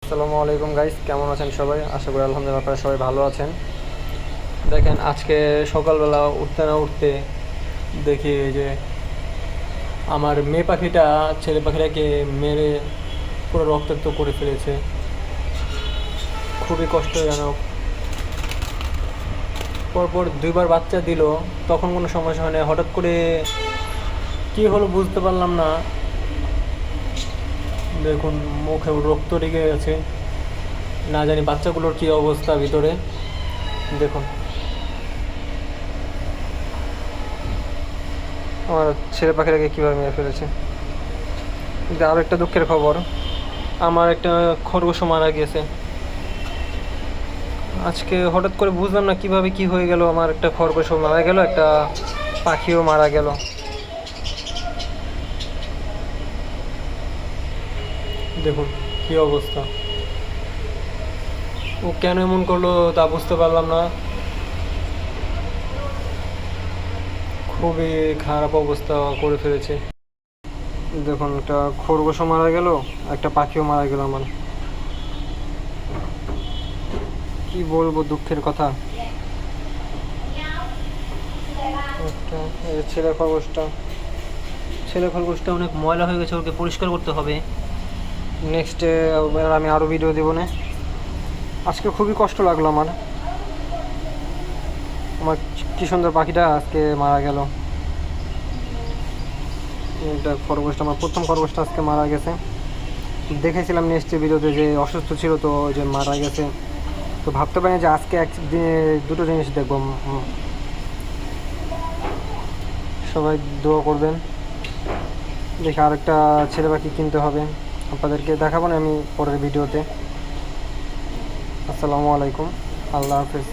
আসসালামু আলাইকুম গাইস, কেমন আছেন সবাই? আশা করি আলহামদুলিল্লাহ আপনারা সবাই ভালো আছেন। দেখেন, আজকে সকালবেলা উঠতে না উঠতে দেখি এই যে আমার মেয়ে পাখিটা ছেলে পাখিটাকে মেরে পুরো রক্তাক্ত করে ফেলেছে। খুবই কষ্টজনক। পরপর দুইবার বাচ্চা দিল, তখন কোনো সমস্যা হয় না। হঠাৎ করে কী হলো বুঝতে পারলাম না। দেখুন, মুখে রক্ত লেগে গেছে। না জানি বাচ্চাগুলোর কী অবস্থা ভিতরে। দেখুন, আমার ছেলে পাখিটাকে কীভাবে মেরে ফেলেছে। কিন্তু আরও একটা দুঃখের খবর, আমার একটা খরগোশও মারা গিয়েছে। আজকে হঠাৎ করে বুঝলাম না কিভাবে কি হয়ে গেল, আমার একটা খরগোশও মারা গেল, একটা পাখিও মারা গেল। দেখুন কি অবস্থা। ও কেন এমন করলো তা বুঝতে পারলাম না। খুবই খারাপ অবস্থা করে ফেলেছে। দেখুন, একটা খরগোশও মারা গেল, একটা পাখিও মারা গেল আমার। কি বলবো, দুঃখের কথা। একটা এই যে ছেলে খরগোশটা অনেক ময়লা হয়ে গেছে, ওকে পরিষ্কার করতে হবে। নেক্সটে আমি আরও ভিডিও দেবো না। আজকে খুবই কষ্ট লাগলো আমার। আমার কি সুন্দর পাখিটা আজকে মারা গেল। এটা খরগোশটা, আমার প্রথম খরগোশটা আজকে মারা গেছে। দেখেছিলাম নেক্সট ভিডিওতে যে অসুস্থ ছিল, তো যে মারা গেছে। তো ভাবতে পারিনি যে আজকে একদিনে দুটো জিনিস দেখবো। সবাই দোয়া করবেন। দেখি আরেকটা ছেলে পাখি কিনতে হবে, আপনাদেরকে দেখাবো না আমি পরের ভিডিওতে। আসসালামু আলাইকুম, আল্লাহ হাফেজ।